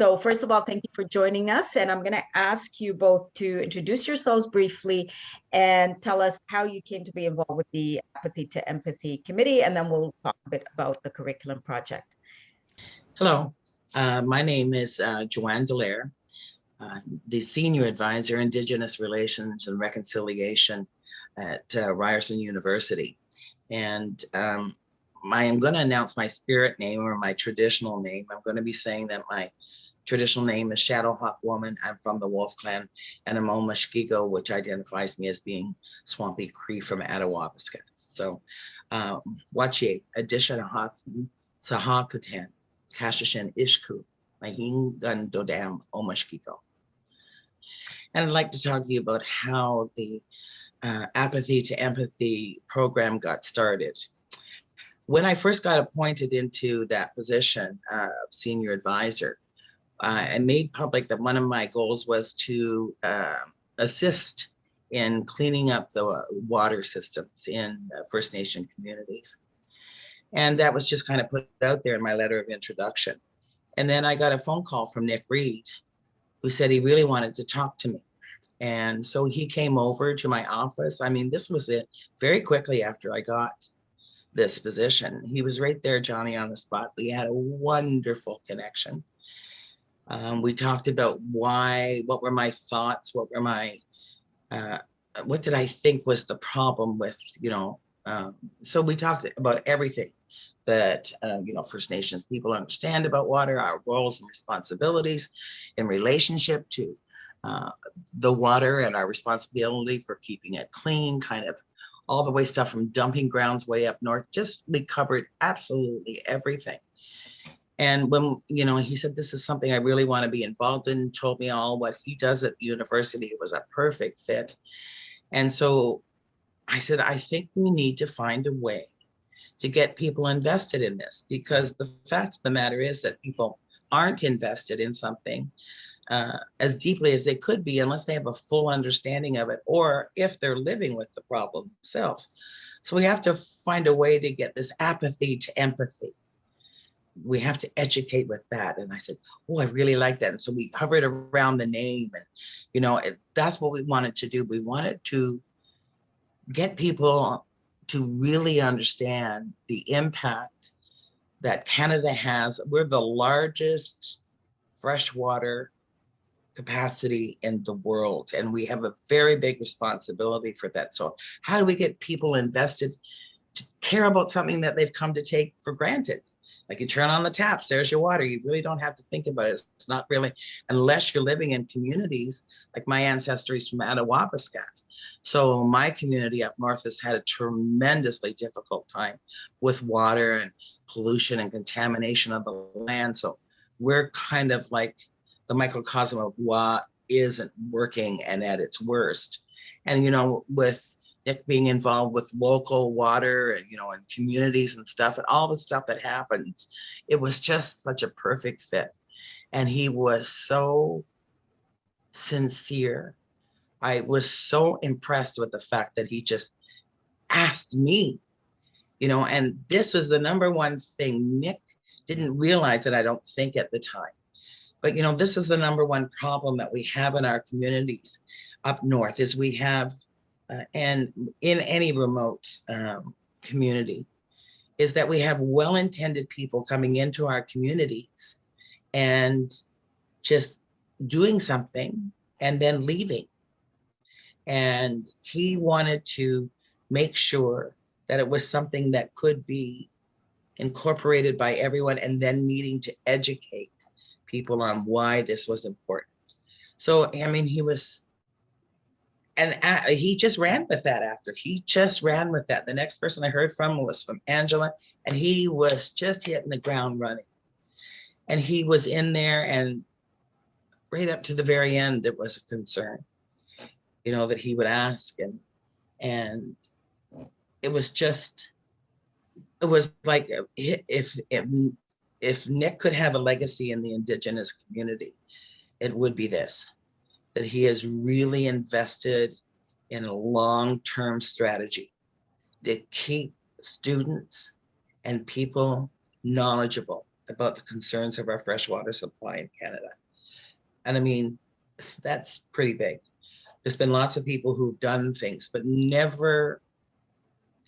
So first of all, thank you for joining us. And I'm going to ask you both to introduce yourselves briefly and tell us how you came to be involved with the Apathy to Empathy Committee, and then we'll talk a bit about the curriculum project. Hello, my name is Joanne Dallaire, the Senior Advisor, Indigenous Relations and Reconciliation at Ryerson University. And I'm going to announce my spirit name or my traditional name. I'm going to be saying that my traditional name is Shadowhawk Woman. I'm from the Wolf Clan, and I'm Omashkigo, which identifies me as being Swampy Cree from Attawapiskat. So, Wachi, Adishanahat, Sahakutan, Kashashin Ishku, Mahingan Dodam, Omashkigo. And I'd like to talk to you about how the Apathy to Empathy program got started. When I first got appointed into that position of senior advisor, I made public that one of my goals was to assist in cleaning up the water systems in First Nation communities. And that was just kind of put out there in my letter of introduction. And then I got a phone call from Nick Reed, who said he really wanted to talk to me. And so he came over to my office. I mean, this was it very quickly after I got this position. He was right there, Johnny, on the spot. We had a wonderful connection. We talked about what were my thoughts, what did I think was the problem with, so we talked about everything that, First Nations people understand about water, our roles and responsibilities in relationship to the water and our responsibility for keeping it clean, kind of all the way stuff from dumping grounds way up north. Just we covered absolutely everything. And when, he said, this is something I really want to be involved in, told me all what he does at the university. It was a perfect fit. And so I said, I think we need to find a way to get people invested in this, because the fact of the matter is that people aren't invested in something as deeply as they could be unless they have a full understanding of it, or if they're living with the problem themselves. So we have to find a way to get this apathy to empathy. We have to educate with that. And I said, oh, I really like that. And so we hovered around the name, and, that's what we wanted to do. We wanted to get people to really understand the impact that Canada has. We're the largest freshwater capacity in the world, and we have a very big responsibility for that. So how do we get people invested to care about something that they've come to take for granted? Like, you turn on the taps, there's your water. You really don't have to think about it. It's not really, unless you're living in communities like my ancestry is from Attawapiskat. So my community up north has had a tremendously difficult time with water and pollution and contamination of the land. So we're kind of like the microcosm of what isn't working and at its worst. And, with Nick being involved with local water and, and communities and stuff, and all the stuff that happens, it was just such a perfect fit. And he was so sincere. I was so impressed with the fact that he just asked me, and this is the number one thing Nick didn't realize, that I don't think at the time. But, this is the number one problem that we have in our communities up north, is we have, and in any remote community, is that we have well-intended people coming into our communities and just doing something and then leaving. And he wanted to make sure that it was something that could be incorporated by everyone, and then needing to educate people on why this was important. So, I mean, he was, and he just ran with that after. He just ran with that. The next person I heard from was from Angela, and he was just hitting the ground running. And he was in there, and right up to the very end, it was a concern, that he would ask. And it was like, if Nick could have a legacy in the Indigenous community, it would be this, that he has really invested in a long-term strategy to keep students and people knowledgeable about the concerns of our freshwater supply in Canada. And I mean, that's pretty big. There's been lots of people who've done things, but never,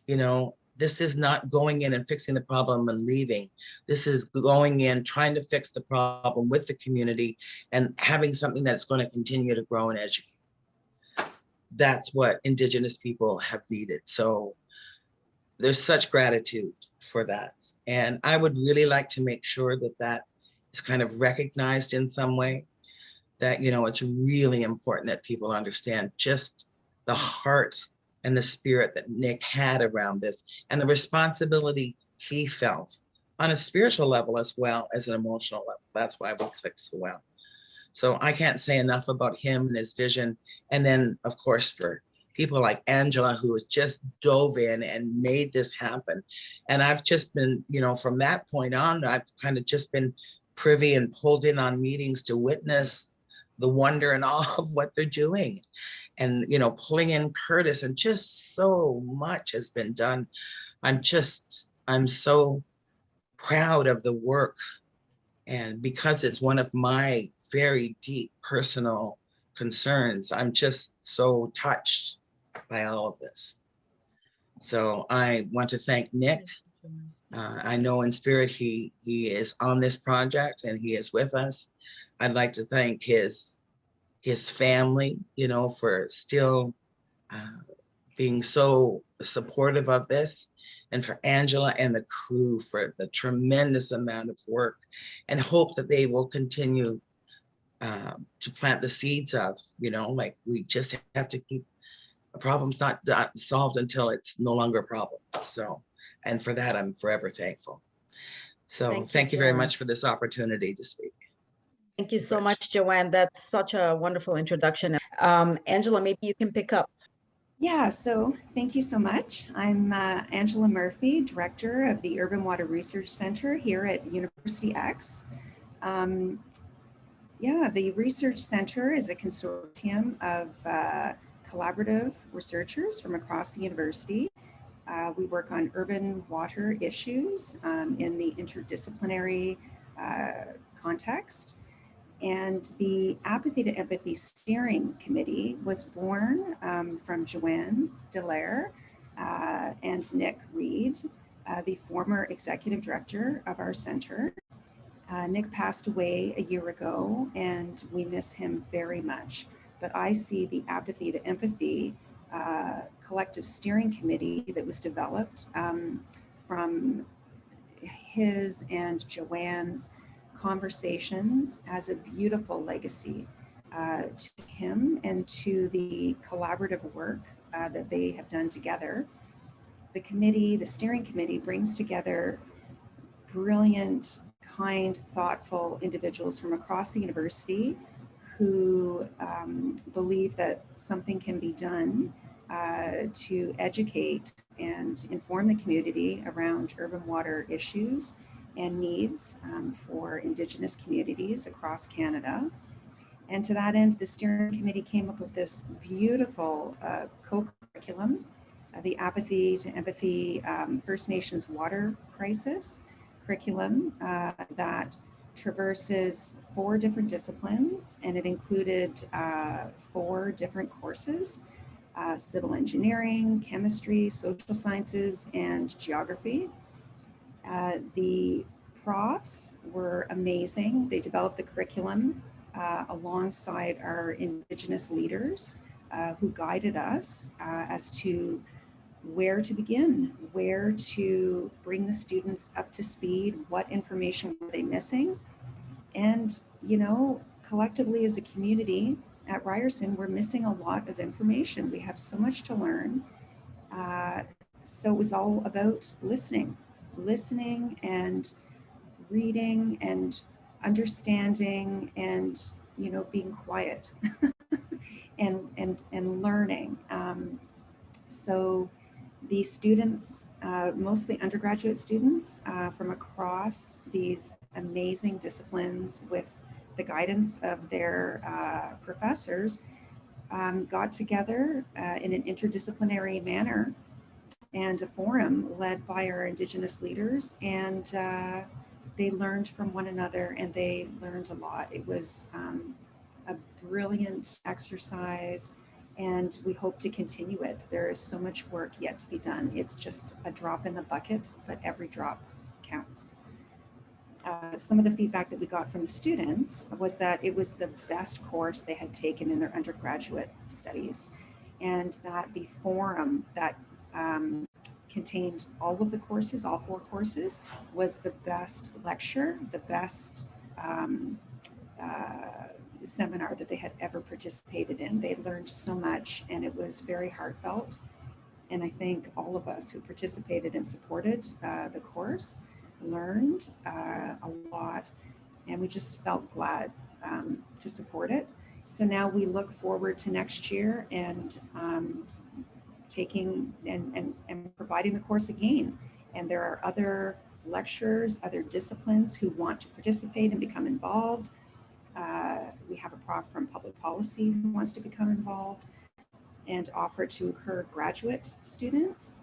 you know, this is not going in and fixing the problem and leaving. This is going in, trying to fix the problem with the community and having something that's going to continue to grow and educate. That's what Indigenous people have needed. So there's such gratitude for that. And I would really like to make sure that that is kind of recognized in some way, that, you know, it's really important that people understand just the heart and the spirit that Nick had around this and the responsibility he felt on a spiritual level as well as an emotional level. That's why we click so well. So I can't say enough about him and his vision. And then, of course, for people like Angela, who has just dove in and made this happen. And I've just been, you know, from that point on, I've kind of just been privy and pulled in on meetings to witness the wonder and awe of what they're doing. And, you know, pulling in Curtis, and just so much has been done. I'm so proud of the work. And because it's one of my very deep personal concerns, I'm just so touched by all of this. So I want to thank Nick. I know in spirit he is on this project and he is with us. I'd like to thank his family, you know, for still being so supportive of this, and for Angela and the crew for the tremendous amount of work, and hope that they will continue to plant the seeds of, you know, like, we just have to keep a problem's not solved until it's no longer a problem. So, and for that, I'm forever thankful. So thank you very much for this opportunity to speak. Thank you so much, Joanne. That's such a wonderful introduction. Angela, maybe you can pick up. Yeah, so thank you so much. I'm Angela Murphy, Director of the Urban Water Research Center here at University X. Yeah, the Research Center is a consortium of collaborative researchers from across the university. We work on urban water issues in the interdisciplinary context. And the Apathy to Empathy Steering Committee was born from Joanne, Dallaire, and Nick Reed, the former executive director of our center. Nick passed away a year ago, and we miss him very much. But I see the Apathy to Empathy collective steering committee that was developed from his and Joanne's conversations as a beautiful legacy to him and to the collaborative work that they have done together. The committee, the steering committee, brings together brilliant, kind, thoughtful individuals from across the university who believe that something can be done to educate and inform the community around urban water issues and needs for Indigenous communities across Canada. And to that end, the steering committee came up with this beautiful co-curriculum, the Apathy to Empathy First Nations Water Crisis curriculum that traverses 4 different disciplines, and it included 4 different courses: civil engineering, chemistry, social sciences, and geography. The profs were amazing. They developed the curriculum alongside our Indigenous leaders who guided us as to where to begin, where to bring the students up to speed, what information were they missing. And, you know, collectively as a community at Ryerson, we're missing a lot of information. We have so much to learn. So it was all about listening and reading and understanding and, you know, being quiet and learning. So the students, mostly undergraduate students from across these amazing disciplines with the guidance of their professors, got together in an interdisciplinary manner and a forum led by our Indigenous leaders, and they learned from one another and they learned a lot. It was a brilliant exercise, and we hope to continue it. There is so much work yet to be done. It's just a drop in the bucket, but every drop counts. Some of the feedback that we got from the students was that it was the best course they had taken in their undergraduate studies, and that the forum that contained all of the courses, all 4 courses, was the best lecture, the best seminar that they had ever participated in. They learned so much, and it was very heartfelt. And I think all of us who participated and supported the course learned a lot, and we just felt glad to support it. So now we look forward to next year and taking and providing the course again. And there are other lecturers, other disciplines who want to participate and become involved. We have a prof from public policy who wants to become involved and offer to her graduate students.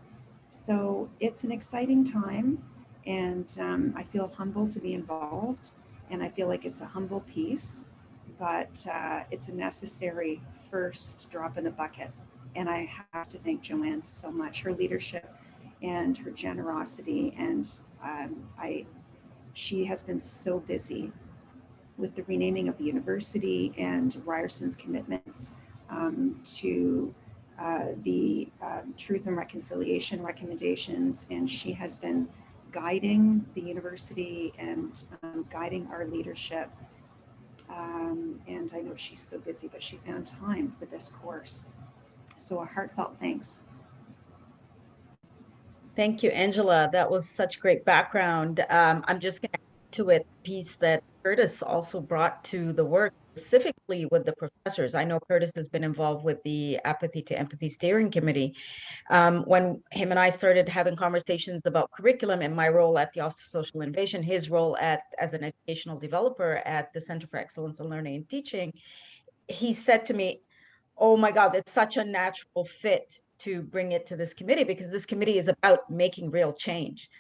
So it's an exciting time, and I feel humbled to be involved, and I feel like it's a humble piece, but it's a necessary first drop in the bucket. And I have to thank Joanne so much, her leadership and her generosity, and she has been so busy with the renaming of the university and Ryerson's commitments to the Truth and Reconciliation recommendations. And she has been guiding the university and guiding our leadership. And I know she's so busy, but she found time for this course. So a heartfelt thanks. Thank you, Angela. That was such great background. I'm just going to add to it a piece that Curtis also brought to the work, specifically with the professors. I know Curtis has been involved with the Apathy to Empathy Steering Committee. When him and I started having conversations about curriculum and my role at the Office of Social Innovation, his role as an educational developer at the Center for Excellence in Learning and Teaching, he said to me, oh my God, it's such a natural fit to bring it to this committee, because this committee is about making real change.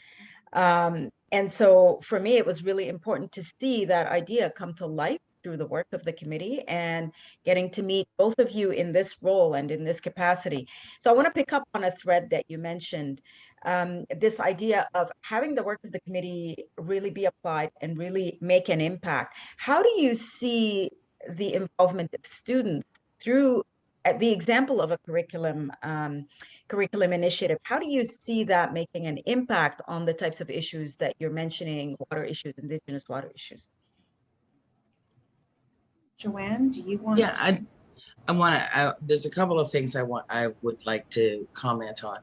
And so for me, it was really important to see that idea come to life through the work of the committee and getting to meet both of you in this role and in this capacity. So I want to pick up on a thread that you mentioned, this idea of having the work of the committee really be applied and really make an impact. How do you see the involvement of students through the example of a curriculum initiative? How do you see that making an impact on the types of issues that you're mentioning, water issues, Indigenous water issues? Joanne, do you want Yeah, to? I want to, there's a couple of things I would like to comment on.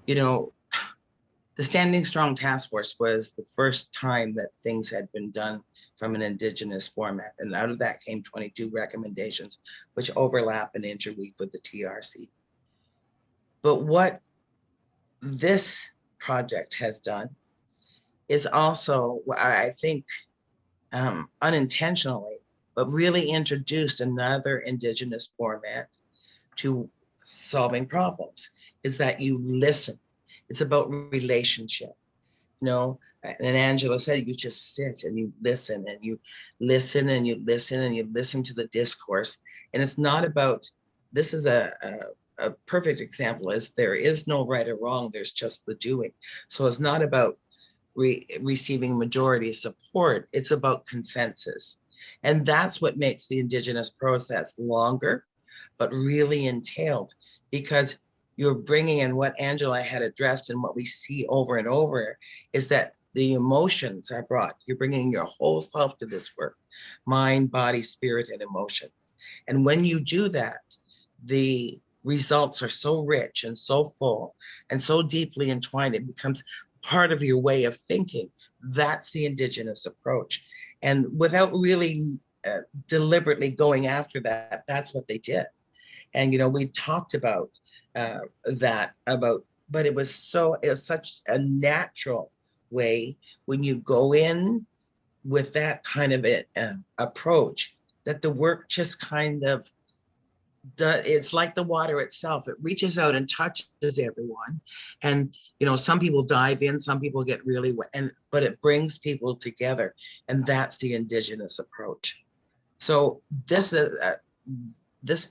You know, the Standing Strong Task Force was the first time that things had been done from an Indigenous format. And out of that came 22 recommendations, which overlap and interweave with the TRC. But what this project has done is also, I think, unintentionally, but really introduced another Indigenous format to solving problems, is that you listen. It's about relationship. You know, and Angela said, you just sit and you listen and you listen and you listen and you listen to the discourse. And it's not about, this is a perfect example, is there is no right or wrong, there's just the doing. So it's not about receiving majority support, it's about consensus. And that's what makes the Indigenous process longer, but really entailed, because you're bringing in what Angela had addressed, and what we see over and over is that the emotions are brought. You're bringing your whole self to this work, mind, body, spirit, and emotions. And when you do that, the results are so rich and so full and so deeply entwined, it becomes part of your way of thinking. That's the Indigenous approach. And without really deliberately going after that, that's what they did. And, you know, we talked about but it was such a natural way when you go in with that kind of approach, that the work just kind of it's like the water itself. It reaches out and touches everyone. And, you know, some people dive in, some people get really wet, but it brings people together. And that's the Indigenous approach. So this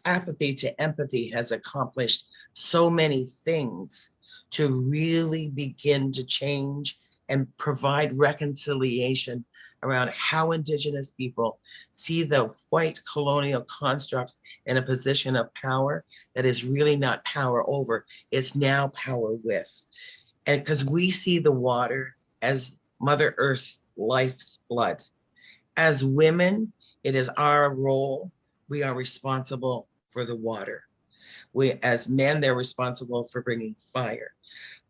apathy to empathy has accomplished so many things to really begin to change and provide reconciliation around how Indigenous people see the white colonial construct in a position of power that is really not power over, it's now power with. And because we see the water as Mother Earth's life's blood. As women, it is our role. We are responsible for the water. As men, they're responsible for bringing fire.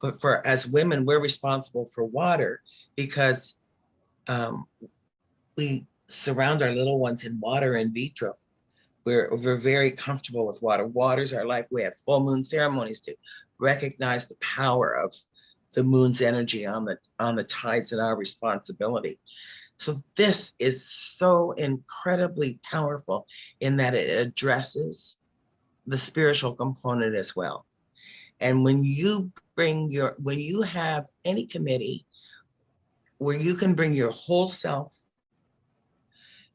But as women, we're responsible for water because we surround our little ones in water in vitro. We're very comfortable with water. Water's our life. We have full moon ceremonies to recognize the power of the moon's energy on the tides and our responsibility. So this is so incredibly powerful in that it addresses the spiritual component as well. And when you have any committee where you can bring your whole self,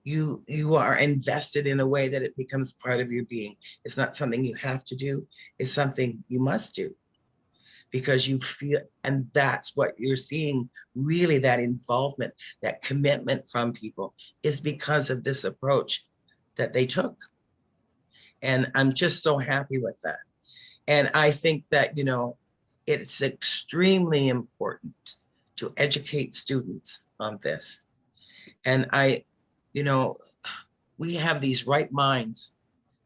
you are invested in a way that it becomes part of your being. It's not something you have to do, it's something you must do because you feel, and that's what you're seeing, really that involvement, that commitment from people is because of this approach that they took. And I'm just so happy with that. And I think that, you know, it's extremely important to educate students on this. And you know, we have these right minds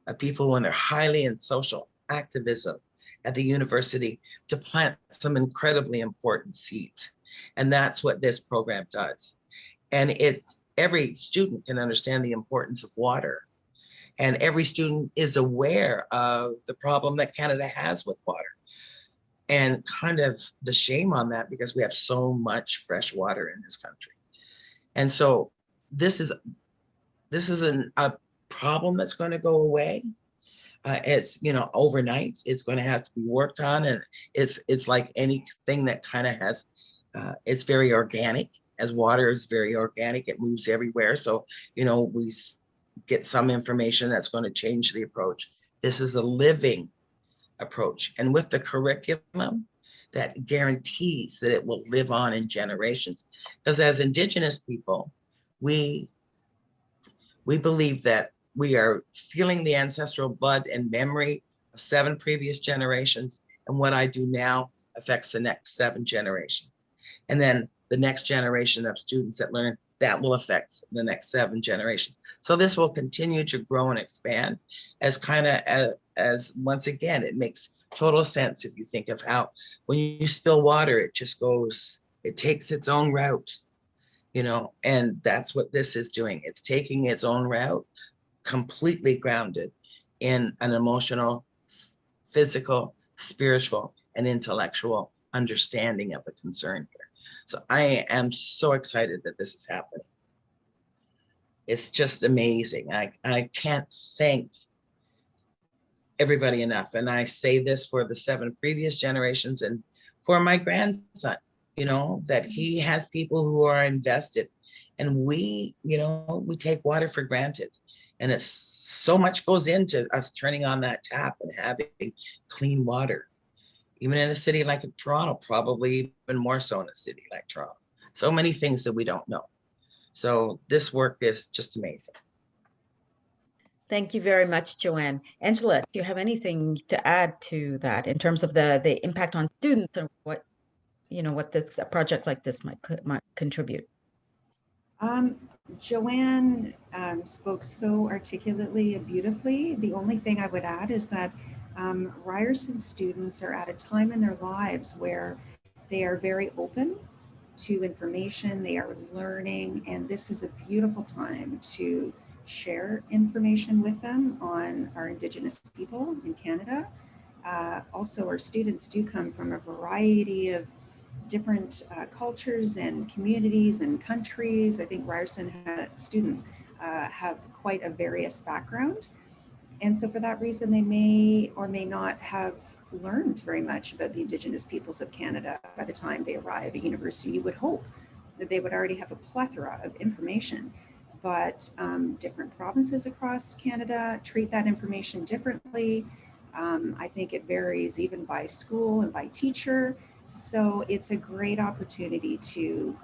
of people when they're highly in social activism at the university to plant some incredibly important seeds. And that's what this program does. And every student can understand the importance of water. And every student is aware of the problem that Canada has with water and kind of the shame on that because we have so much fresh water in this country. And so this is a problem that's going to go away. It's, you know, overnight, it's going to have to be worked on. And it's like anything that kind of has, it's very organic, as water is very organic, it moves everywhere. So, you know, we get some information that's going to change the approach. This is a living approach. And with the curriculum, that guarantees that it will live on in generations. Because as Indigenous people, we believe that we are feeling the ancestral blood and memory of 7 previous generations. And what I do now affects the next 7 generations. And then the next generation of students that learn, that will affect the next 7 generations. So this will continue to grow and expand as once again, it makes total sense if you think of how when you spill water, it just goes, it takes its own route, you know, and that's what this is doing. It's taking its own route, completely grounded in an emotional, physical, spiritual, and intellectual understanding of the concern here. So I am so excited that this is happening. It's just amazing. I can't thank everybody enough. And I say this for the 7 previous generations and for my grandson, you know, that he has people who are invested. And we, you know, we take water for granted. And it's so much goes into us turning on that tap and having clean water. Even in a city like Toronto, probably even more so in a city like Toronto. So many things that we don't know. So this work is just amazing. Thank you very much, Joanne. Angela, do you have anything to add to that in terms of the impact on students and what, you know, what this a project like this might contribute? Joanne spoke so articulately and beautifully. The only thing I would add is that Ryerson students are at a time in their lives where they are very open to information, they are learning, and this is a beautiful time to share information with them on our Indigenous people in Canada. Also, our students do come from a variety of different cultures and communities and countries. I think Ryerson students have quite a various background. And so for that reason, they may or may not have learned very much about the Indigenous peoples of Canada by the time they arrive at university. You would hope that they would already have a plethora of information, but different provinces across Canada treat that information differently. I think it varies even by school and by teacher. So it's a great opportunity to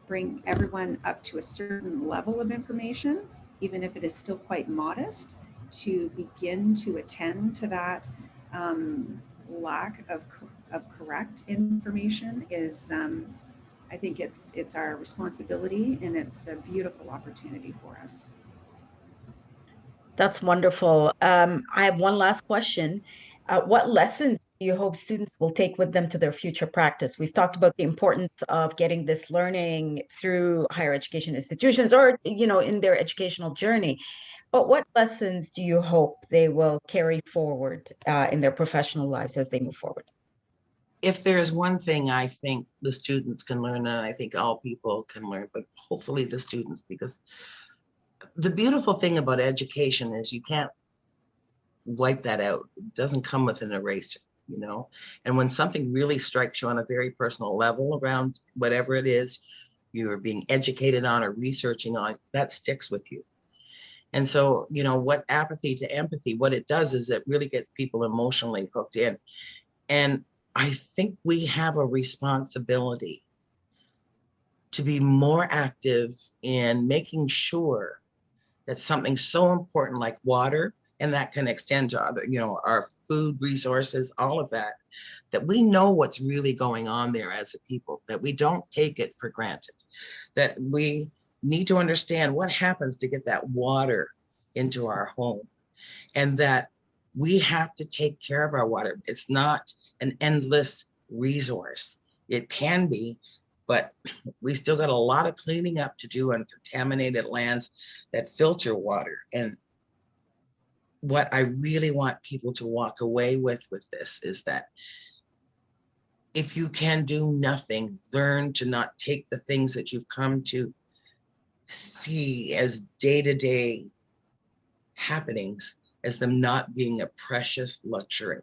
bring everyone up to a certain level of information, even if it is still quite modest, to begin to attend to that lack of correct information is, I think it's our responsibility, and it's a beautiful opportunity for us. That's wonderful. I have one last question. What lessons do you hope students will take with them to their future practice? We've talked about the importance of getting this learning through higher education institutions or, in their educational journey. But what lessons do you hope they will carry forward in their professional lives as they move forward? If there's one thing I think the students can learn, and I think all people can learn, but hopefully the students, because the beautiful thing about education is you can't wipe that out. It doesn't come with an eraser, And when something really strikes you on a very personal level around whatever it is you're being educated on or researching on, that sticks with you. And so, what apathy to empathy, what it does is it really gets people emotionally hooked in. And I think we have a responsibility to be more active in making sure that something so important like water, and that can extend to other, our food resources, all of that, that we know what's really going on there as a people, that we don't take it for granted, that we need to understand what happens to get that water into our home, and that we have to take care of our water. It's not an endless resource. It can be, but we still got a lot of cleaning up to do on contaminated lands that filter water. And what I really want people to walk away with this is that if you can do nothing, learn to not take the things that you've come to see as day-to-day happenings as them not being a precious luxury,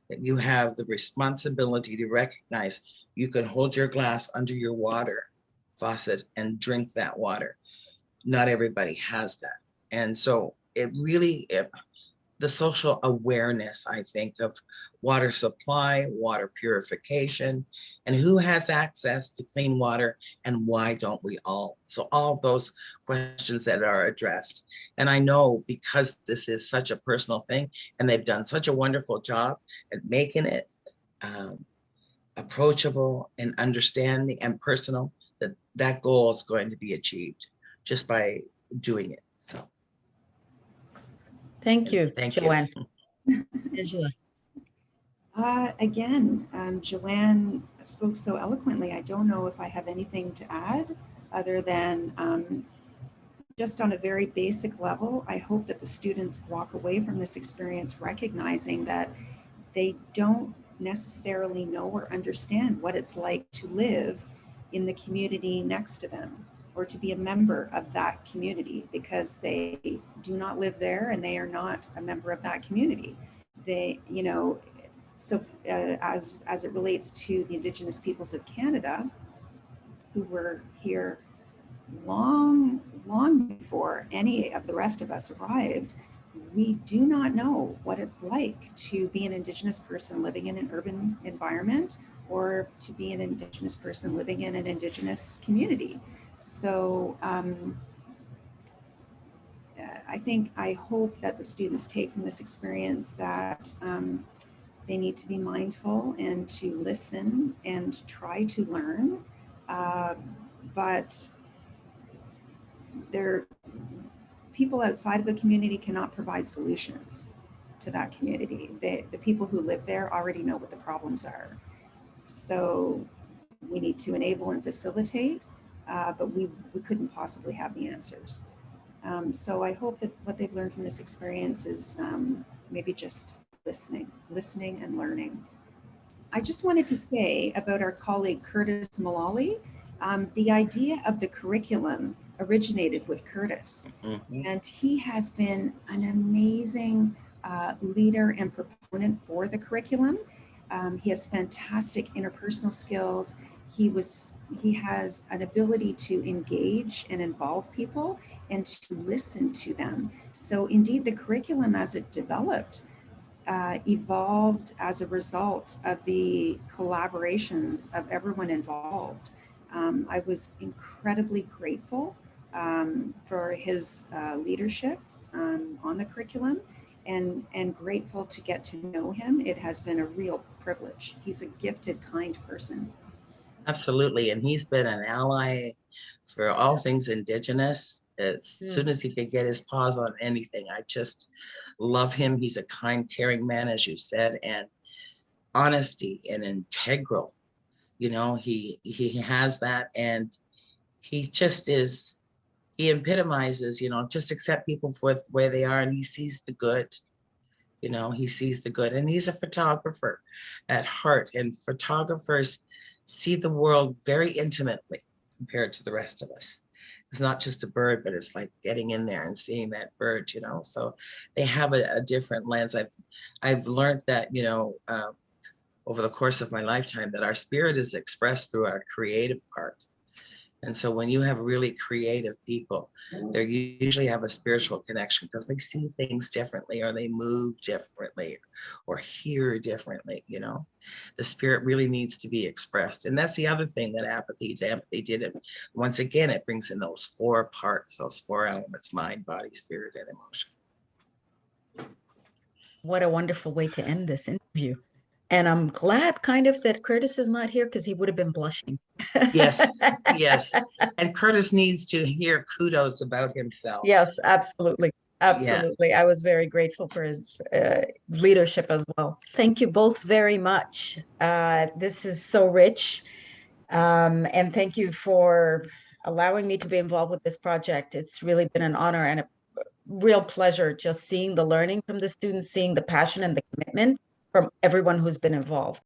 that you have the responsibility to recognize you can hold your glass under your water faucet and drink that water. Not everybody has that. And so the social awareness, I think, of water supply, water purification, and who has access to clean water and why don't we all? So all those questions that are addressed. And I know because this is such a personal thing and they've done such a wonderful job at making it approachable and understanding and personal, that goal is going to be achieved just by doing it. So. Thank you, Thank Joanne. you. Angela. Again, Joanne spoke so eloquently. I don't know if I have anything to add other than just on a very basic level, I hope that the students walk away from this experience recognizing that they don't necessarily know or understand what it's like to live in the community next to them or to be a member of that community, because they do not live there and they are not a member of that community. They, so as it relates to the Indigenous peoples of Canada, who were here long before any of the rest of us arrived, we do not know what it's like to be an Indigenous person living in an urban environment or to be an Indigenous person living in an Indigenous community. So I hope that the students take from this experience that they need to be mindful and to listen and try to learn, but people outside of the community cannot provide solutions to that community. The people who live there already know what the problems are. So we need to enable and facilitate, but we couldn't possibly have the answers. So I hope that what they've learned from this experience is maybe just listening and learning. I just wanted to say about our colleague Curtis Mullally, the idea of the curriculum originated with Curtis. Mhm. And he has been an amazing leader and proponent for the curriculum. He has fantastic interpersonal skills. He has an ability to engage and involve people and to listen to them. So indeed, the curriculum as it developed evolved as a result of the collaborations of everyone involved. I was incredibly grateful for his leadership on the curriculum, and grateful to get to know him. It has been a real privilege. He's a gifted, kind person. Absolutely. And he's been an ally for all things Indigenous. As soon as he could get his paws on anything, I just love him. He's a kind, caring man, as you said, and honesty and integral. He has that, and he just is, he epitomizes, just accept people for where they are, and he sees the good. He sees the good, and he's a photographer at heart, and photographers see the world very intimately compared to the rest of us. It's not just a bird, but it's like getting in there and seeing that bird, so they have a different lens. I've learned that, over the course of my lifetime, that our spirit is expressed through our creative part. And so when you have really creative people, they usually have a spiritual connection because they see things differently, or they move differently, or hear differently. The spirit really needs to be expressed. And that's the other thing that Apathy did. It once again, it brings in those 4 parts, those 4 elements: mind, body, spirit, and emotion. What a wonderful way to end this interview. And I'm glad kind of that Curtis is not here, because he would have been blushing. Yes, yes. And Curtis needs to hear kudos about himself. Yes, absolutely. Absolutely. Yeah. I was very grateful for his leadership as well. Thank you both very much. This is so rich. And thank you for allowing me to be involved with this project. It's really been an honor and a real pleasure just seeing the learning from the students, seeing the passion and the commitment from everyone who's been involved.